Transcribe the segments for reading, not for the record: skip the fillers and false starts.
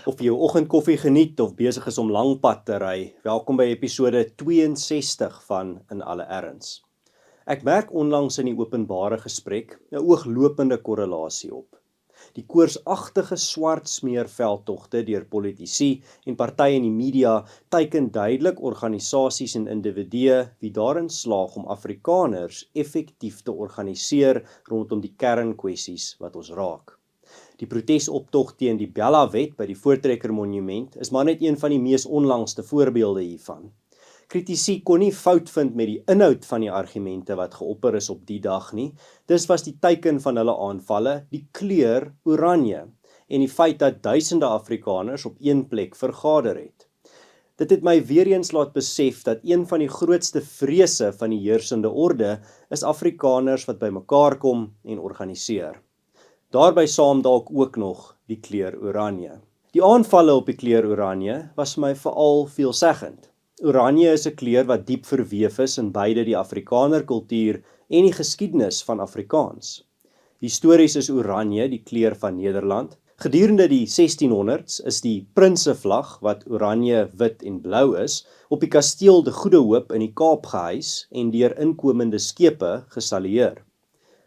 Of jy jou oggendkoffie geniet of besig is om langpad te ry, welkom by episode 62 van In Alle Erns. Ek merk onlangs in die openbare gesprek 'n ooglopende korrelasie op. Die koersagtige swart smeerveldtogte deur politici en partye in die media teiken duidelik organisasies en individue wie daarin slaag om Afrikaners effektief te organiseer rondom die kernkwessies wat ons raak. Die protesoptog teen die Bella-wet by die Voortrekker Monument is maar net een van die mees onlangste voorbeelde hiervan. Kritici kon nie fout vind met die inhoud van die argumente wat geopper is op die dag nie. Dis was die teiken van hulle aanvalle, die kleur oranje en die feit dat duisende Afrikaners op een plek vergader het. Dit het my weer eens laat besef dat een van die grootste vrese van die heersende orde is Afrikaners wat bymekaar kom en organiseer. Daarby saam dalk ook nog die kleur oranje. Die aanvalle op die kleur oranje was my veral veelzeggend. Oranje is 'n kleur wat diep verweef is in beide die Afrikaner kultuur en die geskiedenis van Afrikaans. Histories is oranje die kleur van Nederland. Gedurende die 1600s is die Prinsevlag, wat oranje, wit en blou is, op die kasteel De Goede Hoop in die Kaap gehuis en deur inkomende skepe gesalueer.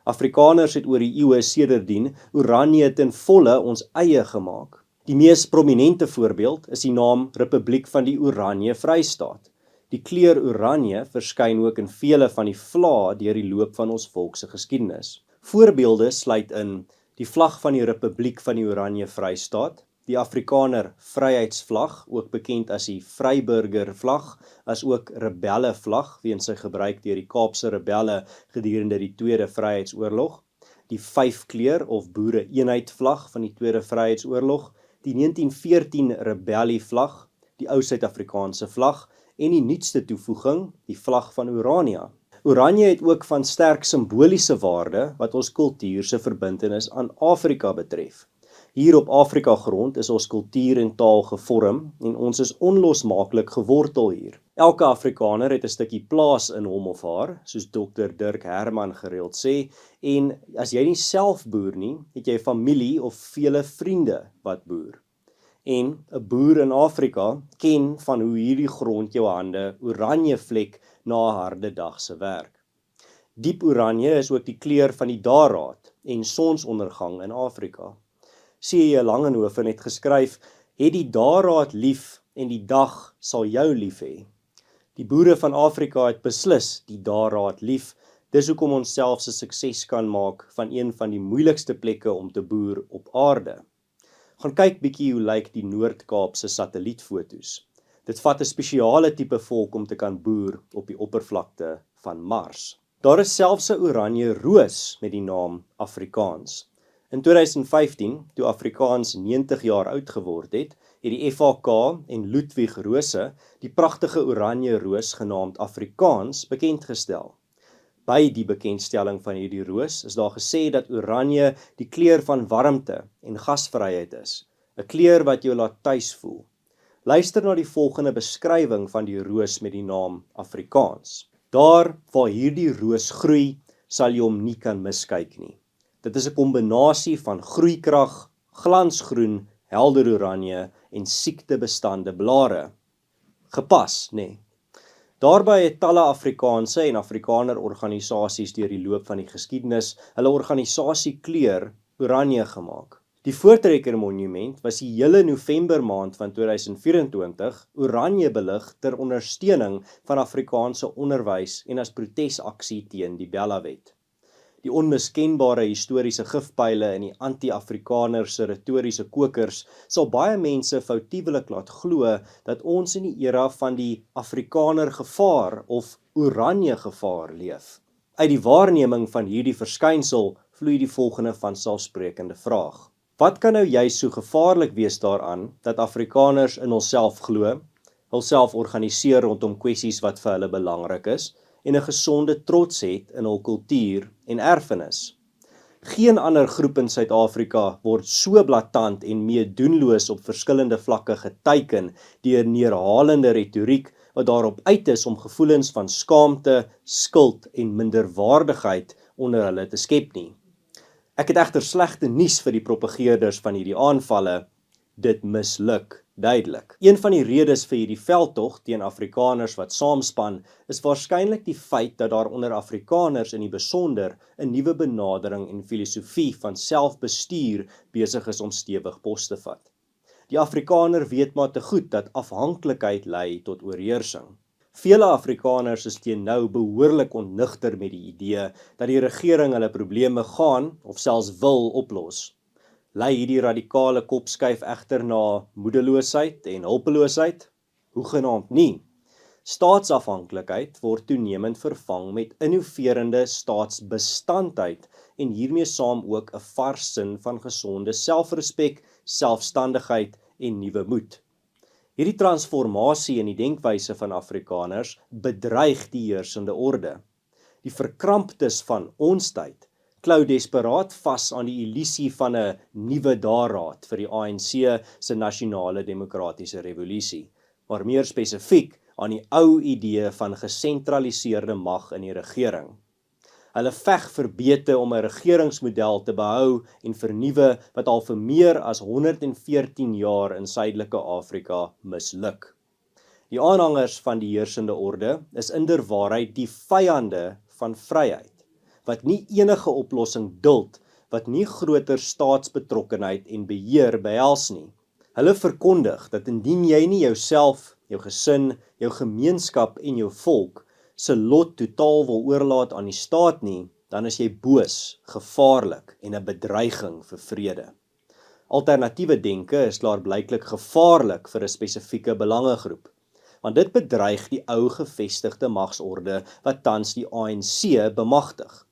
Afrikaners het oor die eeue sedertdien oranje ten volle ons eie gemaak. Die mees prominente voorbeeld is die naam Republiek van die Oranje Vrystaat. Die kleur oranje verskyn ook in vele van die vlae deur die loop van ons volk se geskiedenis. Voorbeelde sluit in die vlag van die Republiek van die Oranje Vrystaat, die Afrikaner Vryheidsvlag, ook bekend as die Vryburger vlag, as ook rebellevlag weens sy gebruik deur die Kaapse rebelle gedurende die Tweede Vryheidsoorlog, die 5-kleur of Boere-eenheid-vlag van die Tweede Vryheidsoorlog, die 1914 rebellievlag, die ou Suid-Afrikaanse vlag en die nuutste toevoeging, die vlag van Orania. Oranje het ook van sterk simboliese waarde wat ons kultuur se verbintenis aan Afrika betref. Hier op Afrika grond is ons kultuur en taal gevorm en ons is onlosmaaklik gewortel hier. Elke Afrikaner het 'n stukkie plaas in hom of haar, soos Dr. Dirk Herman gereeld sê, en as jy nie self boer nie, het jy familie of vele vriende wat boer. En 'n boer in Afrika ken van hoe hierdie grond jou hande oranje vlek na 'n harde dag se werk. Diep oranje is ook die kleur van die dageraad en sonsondergang in Afrika. C.J. Langehoven het geskryf, het die dageraad lief en die dag sal jou lief hê. Die boere van Afrika het beslis die dageraad lief, dis hoekom ons selfs 'n sukses kan maak van een van die moeilikste plekke om te boer op aarde. Gaan kyk bietjie hoe lyk die Noord-Kaapse satellietfoto's. Dit vat 'n spesiale tipe volk om te kan boer op die oppervlakte van Mars. Daar is selfs 'n oranje roos met die naam Afrikaans. In 2015, toe Afrikaans 90 jaar oud geword het die FHK en Ludwig Rose die pragtige oranje roos genaamd Afrikaans bekendgestel. By die bekendstelling van hierdie roos is daar gesê dat oranje die kleur van warmte en gasvryheid is, 'n kleur wat jou laat tuis voel. Luister na die volgende beskrywing van die roos met die naam Afrikaans. Daar waar hierdie roos groei, sal jy hom nie kan miskyk nie. Dit is 'n kombinasie van groeikrag, glansgroen, helder oranje en siektebestande blare. Gepas, nê? Nee. Daarby het talle Afrikaanse en Afrikaner organisasies deur die loop van die geskiedenis hulle organisasiekleur oranje gemaak. Die Voortrekker Monument was die hele November maand van 2024 oranje belig ter ondersteuning van Afrikaanse onderwys en as protesaksie teen die Bella-wet. Die onmiskenbare historiese gifpyle en die anti-Afrikaner se retoriese kokers sal baie mense foutiewelik laat glo dat ons in die era van die Afrikaner gevaar of oranje gevaar leef. Uit die waarneming van hierdie verskynsel vloei die volgende vanselfsprekende vraag. Wat kan nou juist so gevaarlik wees daaraan dat Afrikaners in hulself glo, hulself organiseer rondom kwessies wat vir hulle belangrik is, en 'n gesonde trots het in hul kultuur en erfenis? Geen ander groep in Suid-Afrika word so blaatant en meedoenloos op verskillende vlakke geteiken deur neerhalende retoriek wat daarop uit is om gevoelens van skaamte, skuld en minderwaardigheid onder hulle te skep nie. Ek het egter slegte nuus vir die propageerders van hierdie aanvalle. Dit misluk duidelik. Een van die redes vir hierdie veldtog teen Afrikaners wat saamspan, is waarskynlik die feit dat daar onder Afrikaners in die besonder 'n nuwe benadering en filosofie van selfbestuur besig is om stewig pos te vat. Die Afrikaner weet maar te goed dat afhanklikheid lei tot oorheersing. Vele Afrikaners is teen nou behoorlik onnigter met die idee dat die regering hulle probleme gaan of selfs wil oplos. Lei hierdie radikale kopskuif egter na moedeloosheid en hulpeloosheid? Hoegenaamd nie. Staatsafhanklikheid word toenemend vervang met innoverende staatsbestandheid en hiermee saam ook 'n vars sin van gesonde selfrespek, selfstandigheid en nuwe moed. Hierdie transformasie in die denkwyse van Afrikaners bedreig die heersende orde. Die verkramptes van ons tyd klou desperaat vas aan die illusie van 'n nuwe daadraad vir die ANC se nasionale demokratiese revolusie, maar meer spesifiek aan die ou idee van gesentraliseerde mag in die regering. Hulle veg verbete om 'n regeringsmodel te behou en vernuwe wat al vir meer as 114 jaar in Suidelike Afrika misluk. Die aanhangers van die heersende orde is inderwaarheid die vyande van vryheid, wat nie enige oplossing duld, wat nie groter staatsbetrokkenheid en beheer behels nie. Hulle verkondig dat indien jy nie jouself, jou gesin, jou gemeenskap en jou volk se lot totaal wil oorlaat aan die staat nie, dan is jy boos, gevaarlik en 'n bedreiging vir vrede. Alternatiewe denke is klaarblyklik gevaarlik vir 'n spesifieke belangegroep, want dit bedreig die ou gevestigde magsorde wat tans die ANC bemagtig.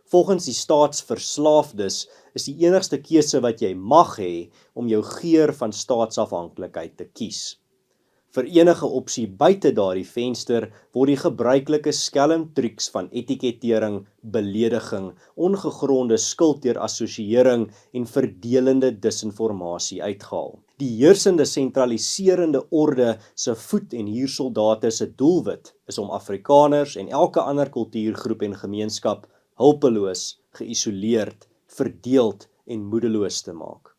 Volgens die staatsverslaafdes is die enigste keuse wat jy mag hê om jou geur van staatsafhanklikheid te kies. Vir enige opsie buite daardie venster word die gebruikelike skelmtriks van etikettering, belediging, ongegronde skuld deur assosiëring en verdelende disinformasie uitgehaal. Die heersende sentraliserende orde se voet- en huursoldate se doelwit is om Afrikaners en elke ander kultuurgroep en gemeenskap hulpeloos, geïsoleerd, verdeeld en moedeloos te maak.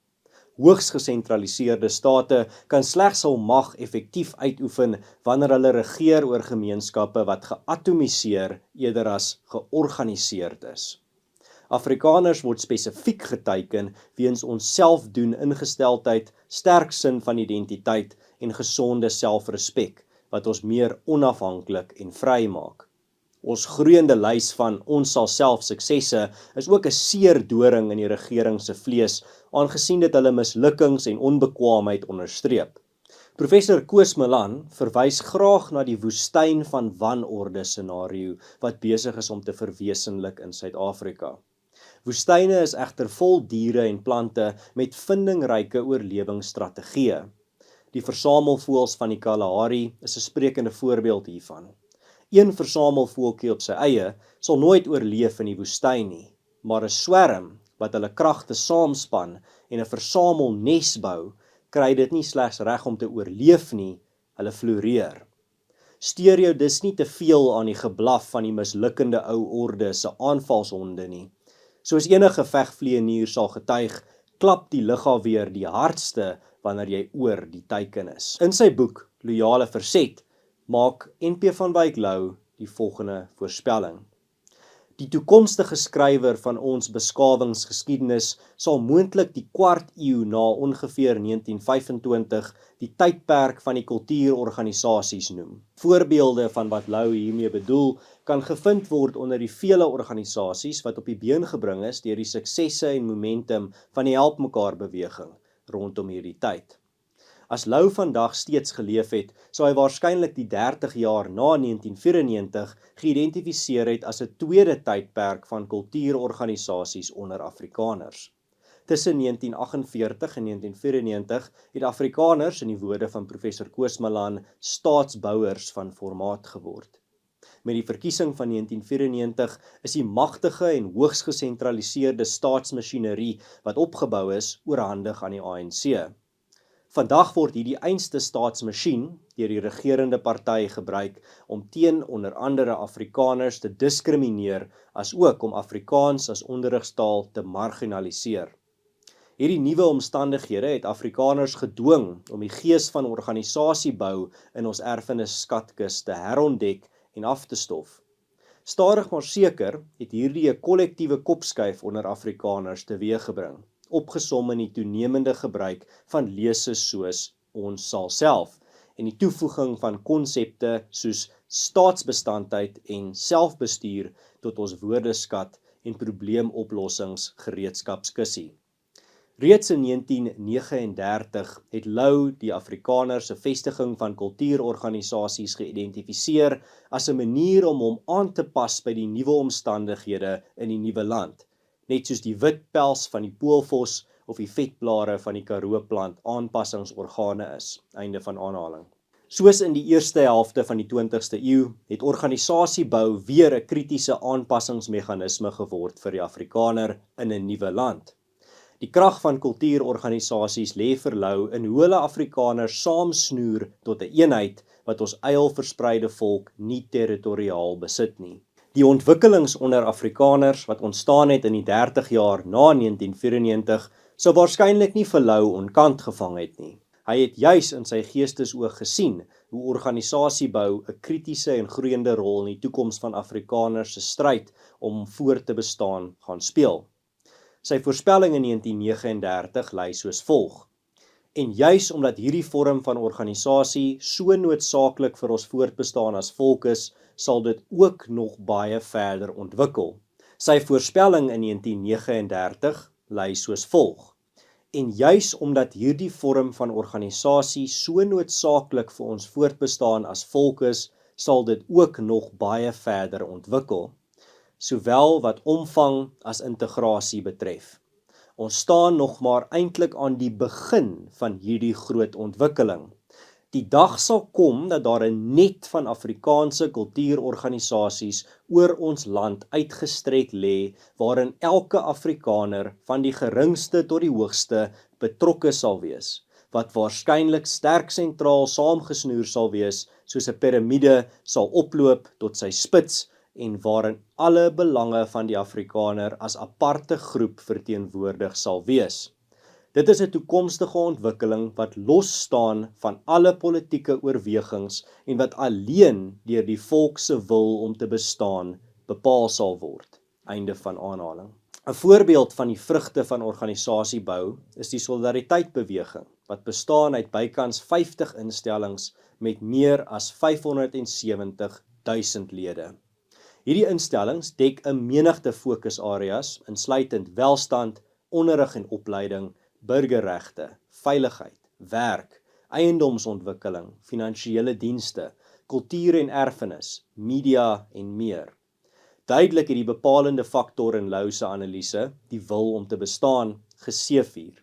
Hoogs gesentraliseerde state kan slegs hul mag effektief uitoefen wanneer hulle regeer oor gemeenskappe wat geatomiseer eerder as georganiseerd is. Afrikaners word spesifiek geteiken weens ons selfdoen ingesteldheid, sterk sin van identiteit en gesonde selfrespek wat ons meer onafhanklik en vry maak. Ons groeiende lys van ons sal self suksesse is ook 'n seer doring in die regering se vlees, aangesien dit hulle mislukkings en onbekwaamheid onderstreep. Professor Koos Malan verwys graag na die woestyn van wanorde scenario wat besig is om te verwesenlik in Suid-Afrika. Woestyne is egter vol diere en plante met vindingryke oorlewingsstrategieë. Die versamelvoëls van die Kalahari is 'n sprekende voorbeeld hiervan. Een versamelvoeltjie op sy eie sal nooit oorleef in die woestyn nie, maar 'n swerm wat hulle kragte saamspan en 'n versamelnes bou, kry dit nie slegs reg om te oorleef nie, hulle floreer. Steur jou dus nie te veel aan die geblaf van die mislukkende ou orde se aanvalshonde nie. Soos enige vegvlieënier sal getuig, klap die lughaweer die hardste wanneer jy oor die teiken is. In sy boek Loyale Verset maak NP van Wyk Lou die volgende voorspelling. Die toekomstige skrywer van ons beskawingsgeskiedenis sal moontlik die kwart eeu na ongeveer 1925 die tydperk van die kultuurorganisasies noem. Voorbeelde van wat Lou hiermee bedoel kan gevind word onder die vele organisasies wat op die been gebring is deur die suksesse en momentum van die Help Mekaar beweging rondom hierdie tyd. As Lou vandag steeds geleef het, sou hy waarskynlik die 30 jaar na 1994 geïdentifiseer het as 'n tweede tydperk van kultuurorganisasies onder Afrikaners. Tussen 1948 en 1994 het Afrikaners, in die woorde van professor Koos Malan, staatsbouers van formaat geword. Met die verkiesing van 1994 is die magtige en hoogs gesentraliseerde staatsmasjinerie wat opgebou is, oorhandig aan die ANC. Vandag word hierdie einste staatsmasjien deur die regerende party gebruik om teen onder andere Afrikaners te diskrimineer, as ook om Afrikaans as onderrigstaal te marginaliseer. Hierdie nuwe omstandighede het Afrikaners gedwing om die gees van organisasiebou in ons erfenisskatkis te herontdek en af te stof. Stadig maar seker het hierdie 'n kollektiewe kopskuif onder Afrikaners teweeggebring, opgesom in die toenemende gebruik van lese soos ons sal self en die toevoeging van konsepte soos staatsbestandheid en selfbestuur tot ons woordeskat en probleemoplossingsgereedskapskissie. Reeds in 1939 het Lou die Afrikaner se vestiging van kultuurorganisasies geïdentifiseer as 'n manier om hom aan te pas by die nuwe omstandighede in die nuwe land, net soos die wit pels van die poolvos of die vetblare van die Karoo-plant aanpassingsorgane is. Einde van aanhaling. Soos in die eerste helfte van die 20ste eeu het organisasiebou weer 'n kritiese aanpassingsmeganisme geword vir die Afrikaner in 'n nuwe land. Die krag van kultuurorganisasies lê vir Lou in hoe hulle Afrikaners saamsnoer tot 'n eenheid wat ons eilverspreide volk nie territoriaal besit nie. Die ontwikkelings onder Afrikaners wat ontstaan het in die 30 jaar na 1994 sou waarskynlik nie vir Lou onkant gevang het nie. Hy het juis in sy geestesoog gesien hoe organisasiebou 'n kritiese en groeiende rol in die toekoms van Afrikaners se stryd om voort te bestaan gaan speel. Sy voorspelling in 1939 lui soos volg: En juis omdat hierdie vorm van organisasie so noodsaaklik vir ons voortbestaan as volk is, sal dit ook nog baie verder ontwikkel. Sy voorspelling in 1939 lui soos volg: En juis omdat hierdie vorm van organisasie so noodsaaklik vir ons voortbestaan as volk is, sal dit ook nog baie verder ontwikkel, sowel wat omvang as integrasie betref. Ons staan nog maar eintlik aan die begin van hierdie groot ontwikkeling. Die dag sal kom dat daar 'n net van Afrikaanse kultuurorganisasies oor ons land uitgestrek lê, waarin elke Afrikaner van die geringste tot die hoogste betrokke sal wees, wat waarskynlik sterk sentraal saamgesnoer sal wees, soos 'n piramide sal oploop tot sy spits en waarin alle belange van die Afrikaner as aparte groep verteenwoordig sal wees. Dit is 'n toekomstige ontwikkeling wat los staan van alle politieke oorwegings en wat alleen deur die volk se wil om te bestaan bepaal sal word. Einde van aanhaling. 'n Voorbeeld van die vrugte van organisasiebou is die Solidariteitbeweging, wat bestaan uit bykans 50 instellings met meer as 570 000 lede. Hierdie instellings dek 'n menigte fokusareas, insluitend welstand, onderrig en opleiding, burgerregte, veiligheid, werk, eiendomsontwikkeling, finansiële dienste, kultuur en erfenis, media en meer. Duidelik het die bepalende faktor in Lou se analise, die wil om te bestaan, geseëvier.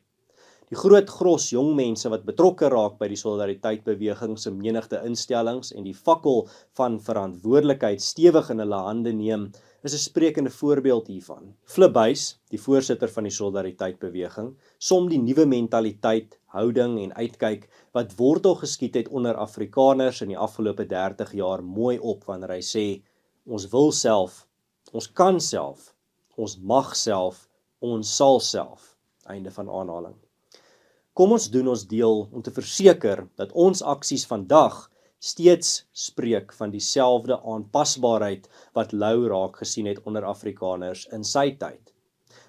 Die groot gros jong mense wat betrokke raak by die Solidariteitbeweging se menigte instellings en die fakkel van verantwoordelikheid stewig in hulle hande neem, is 'n sprekende voorbeeld hiervan. Flip Buys, die voorsitter van die Solidariteitbeweging, som die nuwe mentaliteit, houding en uitkyk wat wortel geskiet het onder Afrikaners in die afgelope 30 jaar mooi op wanneer hy sê: ons wil self, ons kan self, ons mag self, ons sal self. Einde van aanhaling. Kom ons doen ons deel om te verseker dat ons aksies vandag steeds spreek van dieselfde aanpasbaarheid wat Lou raak gesien het onder Afrikaners in sy tyd.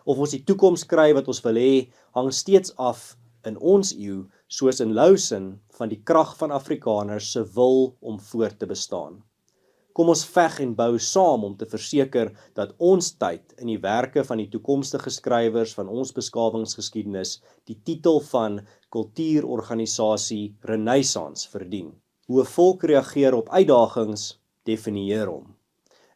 Of ons die toekoms kry wat ons wil hê, hang steeds af in ons eeu, soos in Lou sin, van die krag van Afrikaners se wil om voort te bestaan. Kom ons veg en bou saam om te verseker dat ons tyd in die werke van die toekomstige skrywers van ons beskawingsgeskiedenis die titel van kultuurorganisasie Renaissance verdien. Hoe 'n volk reageer op uitdagings, definieer hom.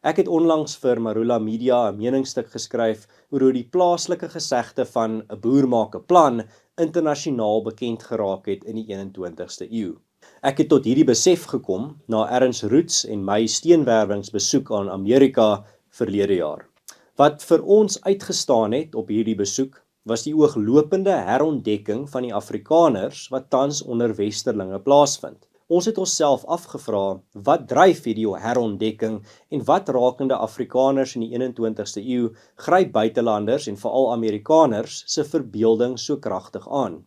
Ek het onlangs vir Marula Media 'n meningsstuk geskryf oor hoe die plaaslike gesegde van 'n boer maak 'n plan internasionaal bekend geraak het in die 21ste eeu. Ek het tot hierdie besef gekom na Ernst Roots en my steenwerwingsbesoek aan Amerika verlede jaar. Wat vir ons uitgestaan het op hierdie besoek, was die ooglopende herontdekking van die Afrikaners wat tans onder westerlinge plaasvind. Ons het onsself afgevra, wat dryf hierdie herontdekking en wat rakende Afrikaners in die 21ste eeu gryp buitelanders en veral Amerikaners se verbeelding so kragtig aan?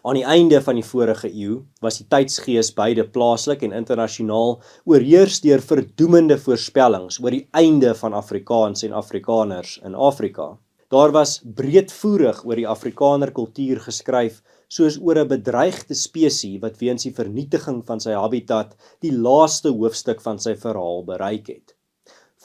Aan die einde van die vorige eeu was die tydsgees beide plaaslik en internasionaal oorheers deur verdoemende voorspellings oor die einde van Afrikaans en Afrikaners in Afrika. Daar was breedvoerig oor die Afrikaner kultuur geskryf, soos oor 'n bedreigde spesies wat weens die vernietiging van sy habitat die laaste hoofstuk van sy verhaal bereik het,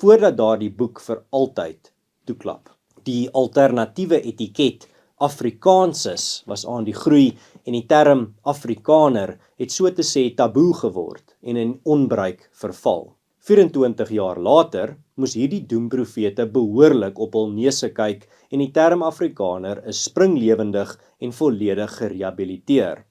voordat daardie boek vir altyd toeklap. Die alternatiewe etiket Afrikaansis was aan die groei en die term Afrikaner het so te sê taboe geword en in onbruik verval. 24 jaar later moes hierdie doemprofete behoorlik op hul neuse kyk en die term Afrikaner is springlewendig en volledig gerehabiliteer.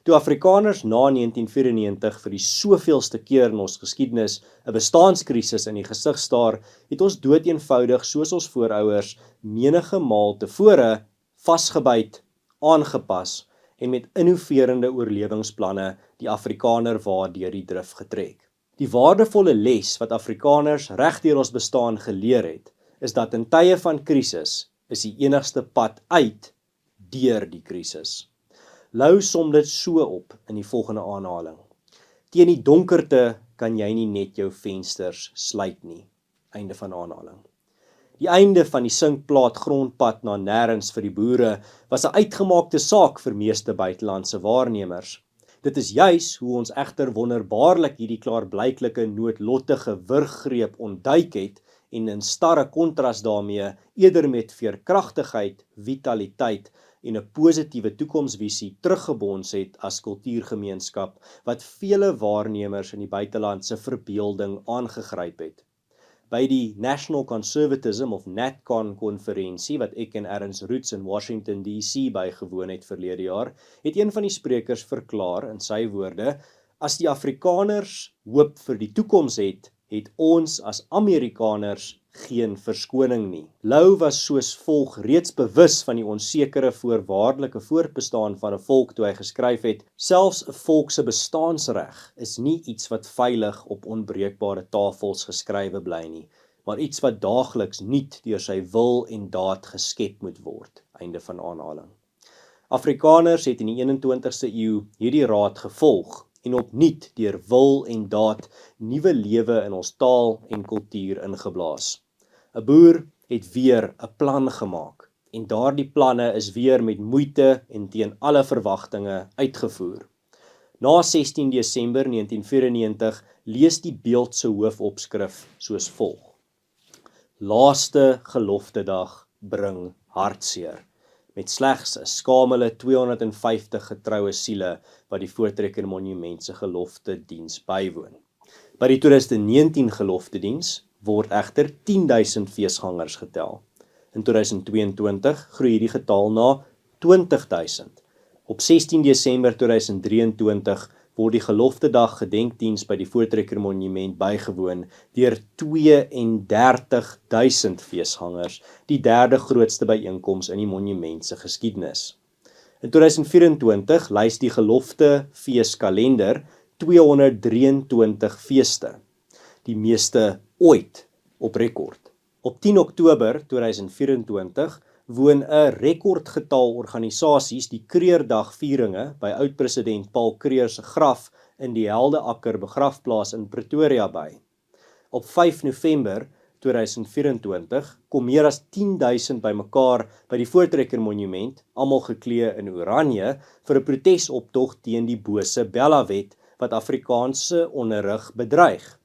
Toe Afrikaners na 1994 vir die soveelste keer in ons geskiedenis 'n bestaanskrisis in die gesig staar, het ons doeteenvoudig soos ons voorouers menige maal tevore vasgebyt, aangepas en met innoverende oorlewingsplanne die Afrikaner waardeur die drif getrek. Die waardevolle les wat Afrikaners regdeur ons bestaan geleer het, is dat in tye van krisis is die enigste pad uit deur die krisis. Lou som dit so op in die volgende aanhaling. Teen die donkerte kan jy nie net jou vensters sluit nie. Einde van aanhaling. Die einde van die sinkplaat grondpad na nêrens vir die boere was 'n uitgemaakte saak vir meeste buitelandse waarnemers. Dit is juis hoe ons egter wonderbaarlik hierdie klaarblyklike noodlottige wurggreep ontduik het en in starre kontras daarmee eerder met veerkragtigheid, vitaliteit en 'n positiewe toekomsvisie teruggebons het as kultuurgemeenskap wat vele waarnemers in die buiteland se verbeelding aangegryp het. By die National Conservatism of NatCon konferensie wat ek en Ernst Roots in Washington DC bygewoon het verlede jaar, het een van die sprekers verklaar in sy woorde: as die Afrikaners hoop vir die toekoms het ons as Amerikaners geen verskoning nie. Lou was soos volg reeds bewus van die onsekere voorwaardelike voortbestaan van 'n volk toe hy geskryf het: selfs 'n volk se bestaansreg is nie iets wat veilig op onbreekbare tafels geskrywe bly nie, maar iets wat daagliks nuut deur sy wil en daad geskep moet word. Einde van aanhaling. Afrikaners het in die 21ste eeu hierdie raad gevolg en opnuut deur wil en daad nuwe lewe in ons taal en kultuur ingeblaas. 'n Boer het weer 'n plan gemaak en daardie planne is weer met moeite en teen alle verwagtinge uitgevoer. Na 16 Desember 1994 lees die Beeld se hoofopskrif soos volg: Laaste geloftedag bring hartseer, met slegs 'n skamele 250 getroue siele wat die Voortrekker Monument se geloftediens bywoon. By die 2019 geloftediens word egter 10.000 feesgangers getel. In 2022 groei hierdie getal na 20.000. Op 16 Desember 2023 word die geloftedag gedenkdiens by die Voortrekker Monument bygewoon deur 32.000 feesgangers, die derde grootste byeenkoms in die monument se geskiedenis. In 2024 lys die gelofte feeskalender 223 feeste, die meeste ooit op rekord. Op 10 Oktober 2024 woon 'n rekordgetal organisasies die Kreerdagvieringe by oud-president Paul Kruger se graf in die Heldeakker begrafplaas in Pretoria by. Op 5 November 2024 kom meer as 10.000 bymekaar by die Voortrekker Monument, almal geklee in oranje, vir 'n protesoptog teen die bose Bella-wet wat Afrikaanse onderrig bedreig.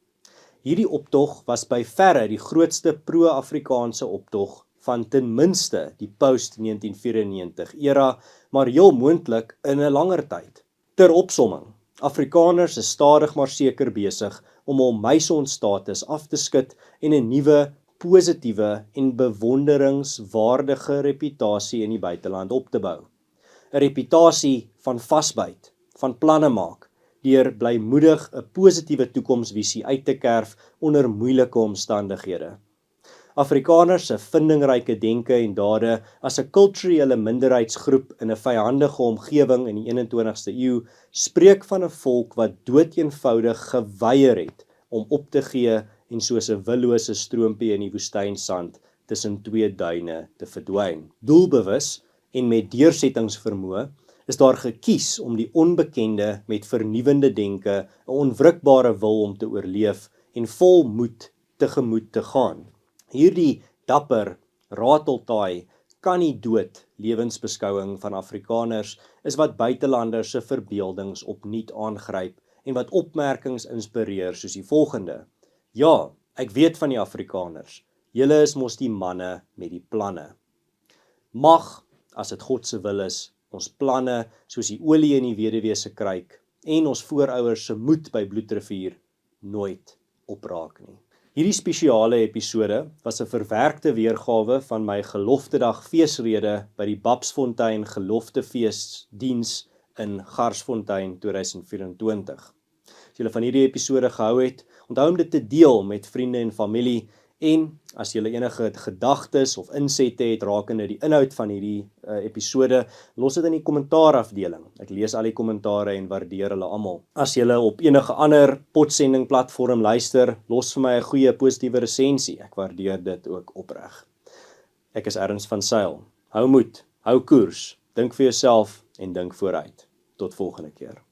Hierdie optog was by verre die grootste pro-Afrikaanse optog van ten minste die post-1994 era, maar heel moontlik in 'n langer tyd. Ter opsomming, Afrikaners is stadig maar seker besig om hul meisonstatus af te skud en 'n nuwe, positiewe en bewonderingswaardige reputasie in die buiteland op te bou. 'n Reputasie van vasbyt, van planne maak, deur blymoedig 'n positiewe toekomsvisie uit te kerf onder moeilike omstandighede. Afrikaners se vindingryke denke en dade as 'n kulturele minderheidsgroep in 'n vyhandige omgewing in die 21ste eeu spreek van 'n volk wat doeteenvoudig geweier het om op te gee en soos 'n willose stroompie in die woestynsand tussen twee duine te verdwyn. Doelbewus en met deursettingsvermoë is daar gekies om die onbekende met vernuwende denke, 'n onwrikbare wil om te oorleef en vol moed tegemoet te gaan. Hierdie dapper, rateltaai, kan nie dood lewensbeskouing van Afrikaners is wat buitelanders se verbeeldings opnuut aangryp en wat opmerkings inspireer soos die volgende. Ja, ek weet van die Afrikaners. Julle is mos die manne met die planne. Mag, as dit God se wil is, ons planne soos die olie in die weduwee se kruik en ons voorouers se moed by Bloedrivier nooit opraak nie. Hierdie spesiale episode was 'n verwerkte weergawe van my geloftedag feesrede by die Babsfontein Geloftefeesdiens in Garsfontein 2024. As julle van hierdie episode gehou het, onthou om dit te deel met vriende en familie en as julle enige gedagtes of insette het rakende die inhoud van hierdie episode, los dit in die kommentaarafdeling. Ek lees al die kommentare en waardeer hulle almal. As julle op enige ander podsending platform luister, los vir my 'n goeie positiewe resensie. Ek waardeer dit ook opreg. Ek is Ernst van Sail. Hou moed, hou koers, dink vir jouself en dink vooruit. Tot volgende keer.